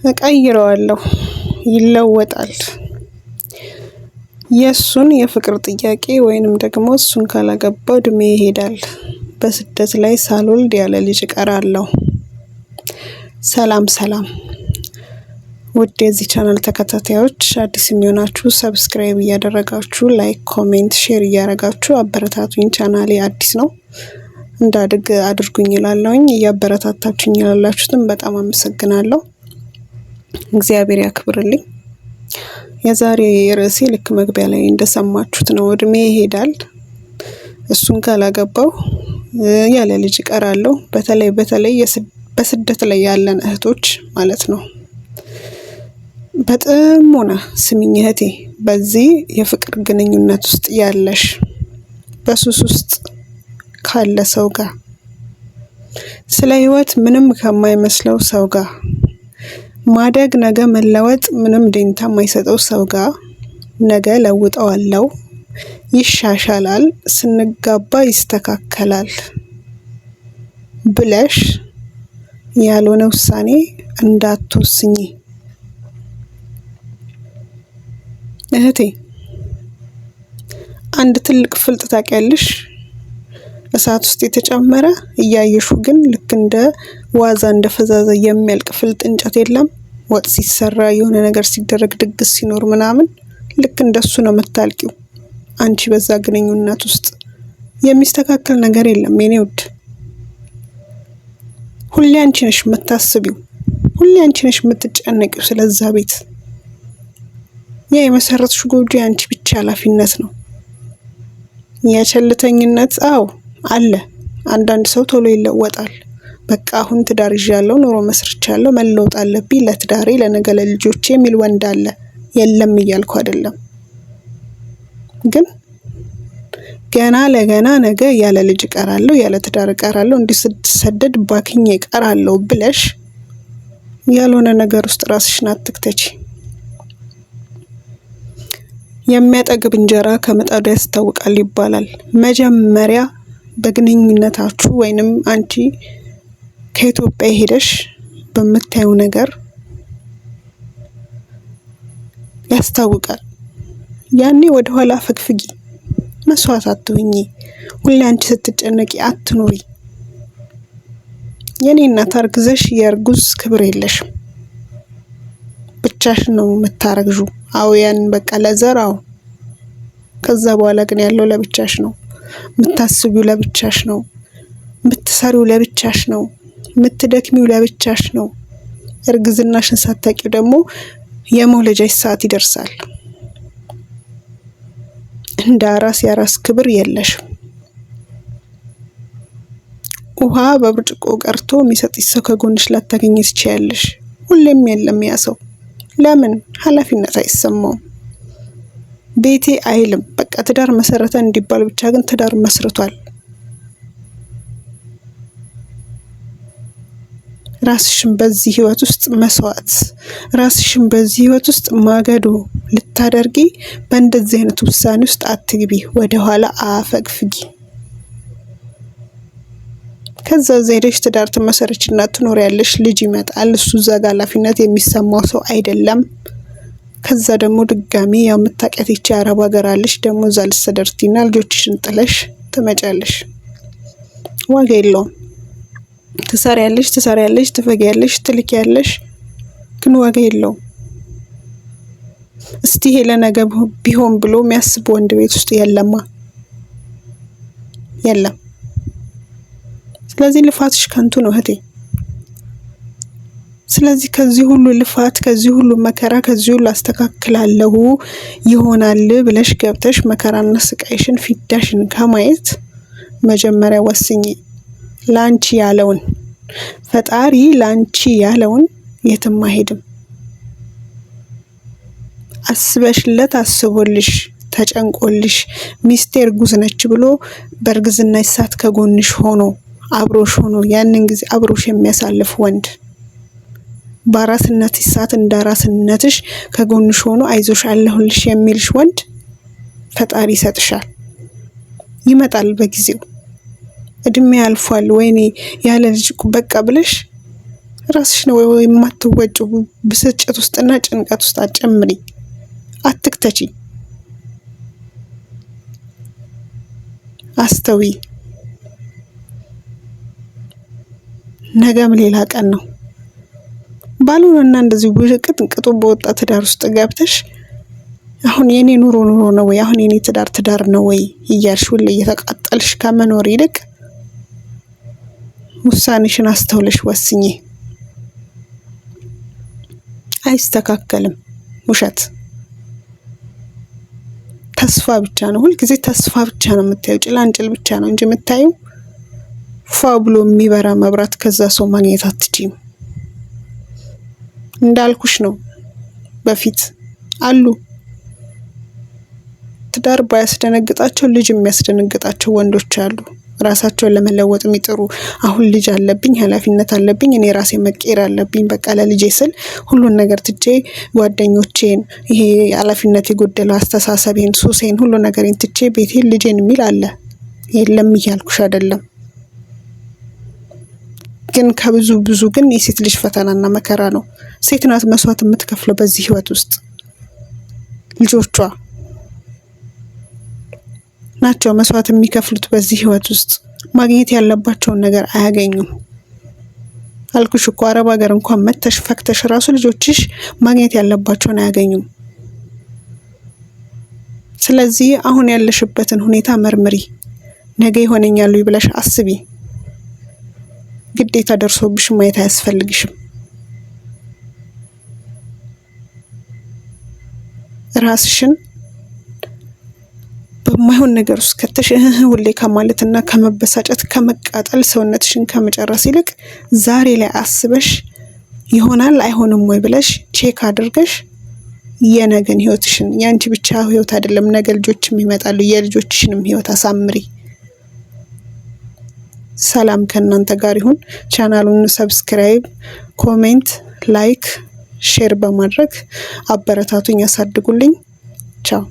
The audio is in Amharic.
እቀይረዋለሁ፣ ይለወጣል። የሱን የፍቅር ጥያቄ ወይንም ደግሞ እሱን ካላገባው እድሜ ይሄዳል። በስደት ላይ ሳልወልድ ያለ ልጅ እቀራለሁ። ሰላም ሰላም። ውድ የዚህ ቻናል ተከታታዮች አዲስ የሚሆናችሁ ሰብስክራይብ እያደረጋችሁ ላይክ፣ ኮሜንት፣ ሼር እያደረጋችሁ አበረታቱኝ። ቻናሌ አዲስ ነው እንዳድግ አድርጉኝ እላለሁኝ። እያበረታታችሁኝ ያላችሁትን በጣም አመሰግናለሁ። እግዚአብሔር ያክብርልኝ። የዛሬ ርዕሴ ልክ መግቢያ ላይ እንደሰማችሁት ነው። እድሜ ይሄዳል፣ እሱን ካላገባው ያለ ልጅ እቀራለሁ። በተለይ በስደት ላይ ያለን እህቶች ማለት ነው። በጥሞና ስሚኝ እህቴ፣ በዚህ የፍቅር ግንኙነት ውስጥ ያለሽ በሱስ ውስጥ ካለ ሰው ጋር፣ ስለ ህይወት ምንም ከማይመስለው ሰው ጋር፣ ማደግ ነገ መለወጥ ምንም ደንታ የማይሰጠው ሰው ጋር ነገ ለውጠዋለሁ፣ ይሻሻላል፣ ስንጋባ ይስተካከላል ብለሽ ያልሆነ ውሳኔ እንዳትወስኚ እህቴ። አንድ ትልቅ ፍልጥ ታውቂያለሽ? እሳት ውስጥ የተጨመረ እያየሹ ግን ልክ እንደ ዋዛ እንደ ፈዛዛ የሚያልቅ ፍልጥ እንጨት የለም? ወጥ ሲሰራ የሆነ ነገር ሲደረግ ድግስ ሲኖር ምናምን ልክ እንደሱ ነው የምታልቂው። አንቺ በዛ ግንኙነት ውስጥ የሚስተካከል ነገር የለም የኔ ውድ። ሁሌ አንቺ ነሽ የምታስቢው፣ ሁሌ አንቺ ነሽ የምትጨነቂው ስለዛ ቤት። ያ የመሰረትሽው ጎጆ አንቺ ብቻ ኃላፊነት ነው። የቸልተኝነት አዎ አለ። አንዳንድ ሰው ቶሎ ይለወጣል። በቃ አሁን ትዳር ይዣለሁ፣ ኑሮ መስርቻለሁ፣ መለወጥ አለብኝ ለትዳሬ ለነገ ለልጆቼ የሚል ወንድ አለ። የለም እያልኩ አይደለም፣ ግን ገና ለገና ነገ ያለ ልጅ እቀራለሁ፣ ያለ ትዳር እቀራለሁ፣ እንዲሰደድ ባክኜ እቀራለሁ ብለሽ ያልሆነ ነገር ውስጥ ራስሽን አትክተቺ። የሚያጠግብ እንጀራ ከምጣዱ ያስታውቃል ይባላል። መጀመሪያ በግንኙነታችሁ ወይንም አንቺ ከኢትዮጵያ ሄደሽ በምታዩ ነገር ያስታውቃል። ያኔ ወደ ኋላ ፍግፍጊ፣ መስዋዕት አትሁኚ። ሁሌ አንቺ ስትጨነቂ አትኑሪ። የኔ እናት አርግዘሽ የእርጉዝ ክብር የለሽም። ብቻሽን ነው የምታረግዡ። አዎ ያን በቃ ለዘራው። ከዛ በኋላ ግን ያለው ለብቻሽ ነው። የምታስቢው ለብቻሽ ነው። የምትሰሪው ለብቻሽ ነው። የምትደክሚው ለብቻሽ ነው። እርግዝናሽን ሳታቂው ደግሞ የመውለጃሽ ሰዓት ይደርሳል። እንደ አራስ የራስ ክብር የለሽም። ውሃ በብርጭቆ ቀርቶ የሚሰጥሽ ሰው ከጎንሽ ላታገኝ ትችያለሽ። ሁሌም የለም ያ ሰው። ለምን? ኃላፊነት አይሰማውም። ቤቴ አይልም። በቃ ትዳር መሰረተ እንዲባል ብቻ ግን ትዳር መስርቷል። ራስሽን በዚህ ህይወት ውስጥ መስዋዕት፣ ራስሽን በዚህ ህይወት ውስጥ ማገዶ ልታደርጊ በእንደዚህ አይነት ውሳኔ ውስጥ አትግቢ። ወደ ኋላ አፈግፍጊ። ከዛ ሄደሽ ትዳር ትመሰርችና ትኖሪያለሽ። ልጅ ይመጣል። እሱ እዛ ጋር ኃላፊነት የሚሰማው ሰው አይደለም። ከዛ ደግሞ ድጋሚ ያው የምታውቂያት ይቺ አረብ ሀገር አለሽ። ደግሞ እዛ ልትሰደርቲና ልጆችሽን ጥለሽ ትመጫለሽ። ዋጋ የለውም። ትሰሪያለሽ፣ ትፈጊያለሽ፣ ትልኪያለሽ፣ ግን ዋጋ የለውም። እስቲ ይሄ ለነገ ቢሆን ብሎ የሚያስብ ወንድ ቤት ውስጥ የለማ፣ የለም። ስለዚህ ልፋትሽ ከንቱ ነው እህቴ። ስለዚህ ከዚህ ሁሉ ልፋት፣ ከዚህ ሁሉ መከራ፣ ከዚህ ሁሉ አስተካክላለሁ ይሆናል ብለሽ ገብተሽ መከራና ስቃይሽን ፊዳሽን ከማየት መጀመሪያ ወስኚ። ላንቺ ያለውን ፈጣሪ ላንቺ ያለውን የትም አይሄድም። አስበሽለት፣ አስቦልሽ፣ ተጨንቆልሽ ሚስቴ እርጉዝ ነች ብሎ በእርግዝና ሰዓት ከጎንሽ ሆኖ አብሮሽ ሆኖ ያንን ጊዜ አብሮሽ የሚያሳልፍ ወንድ፣ በአራስነትሽ ሰዓት እንዳራስነትሽ ከጎንሽ ሆኖ አይዞሽ አለሁልሽ የሚልሽ ወንድ ፈጣሪ ይሰጥሻል። ይመጣል በጊዜው። እድሜ ያልፏል ወይኔ ያለ ልጅ በቃ ብለሽ ራስሽ ነው ወይ የማትወጪው? ብስጭት ውስጥና ጭንቀት ውስጥ አጨምሪ፣ አትክተቺ። አስተዊ። ነገም ሌላ ቀን ነው። ባልሆነና እንደዚህ ቅጡ በወጣ ትዳር ውስጥ ገብተሽ አሁን የኔ ኑሮ ነው ወይ አሁን የኔ ትዳር ነው ወይ እያልሽ ሁሌ እየተቃጠልሽ ከመኖር ይልቅ ውሳኔሽን አስተውለሽ ወስኚ። አይስተካከልም። ውሸት ተስፋ ብቻ ነው። ሁልጊዜ ተስፋ ብቻ ነው የምታዩ፣ ጭላንጭል ብቻ ነው እንጂ የምታዩ ፏ ብሎ የሚበራ መብራት ከዛ ሰው ማግኘት አትችይም። እንዳልኩሽ ነው በፊት አሉ ትዳር ባያስደነግጣቸው ልጅ የሚያስደነግጣቸው ወንዶች አሉ። ራሳቸውን ለመለወጥ የሚጥሩ አሁን ልጅ አለብኝ፣ ኃላፊነት አለብኝ፣ እኔ ራሴ መቀየር አለብኝ፣ በቃ ለልጄ ስል ሁሉን ነገር ትቼ ጓደኞቼን፣ ይሄ ኃላፊነት የጎደለው አስተሳሰቤን፣ ሱሴን፣ ሁሉ ነገሬን ትቼ ቤቴን ልጄን የሚል አለ። የለም እያልኩሽ አይደለም። ግን ከብዙ ግን የሴት ልጅ ፈተናና መከራ ነው። ሴት ናት መስዋዕት የምትከፍለው በዚህ ህይወት ውስጥ። ልጆቿ ናቸው መስዋዕት የሚከፍሉት በዚህ ህይወት ውስጥ። ማግኘት ያለባቸውን ነገር አያገኙም። አልኩሽ እኮ አረብ ሀገር እንኳን መተሽ ፈክተሽ ራሱ ልጆችሽ ማግኘት ያለባቸውን አያገኙም። ስለዚህ አሁን ያለሽበትን ሁኔታ መርምሪ። ነገ ይሆነኛል ብለሽ አስቢ። ግዴታ ደርሶብሽ ማየት አያስፈልግሽም። ራስሽን በማይሆን ነገር ውስጥ ከተሽ ሁሌ ከማለትና ከመበሳጨት ከመቃጠል ሰውነትሽን ከመጨረስ ይልቅ ዛሬ ላይ አስበሽ ይሆናል አይሆንም ወይ ብለሽ ቼክ አድርገሽ የነገን ህይወትሽን፣ ያንቺ ብቻ ህይወት አይደለም ነገ ልጆችም ይመጣሉ፣ የልጆችሽንም ህይወት አሳምሪ። ሰላም ከእናንተ ጋር ይሁን። ቻናሉን ሰብስክራይብ፣ ኮሜንት፣ ላይክ፣ ሼር በማድረግ አበረታቱኝ፣ ያሳድጉልኝ። ቻው።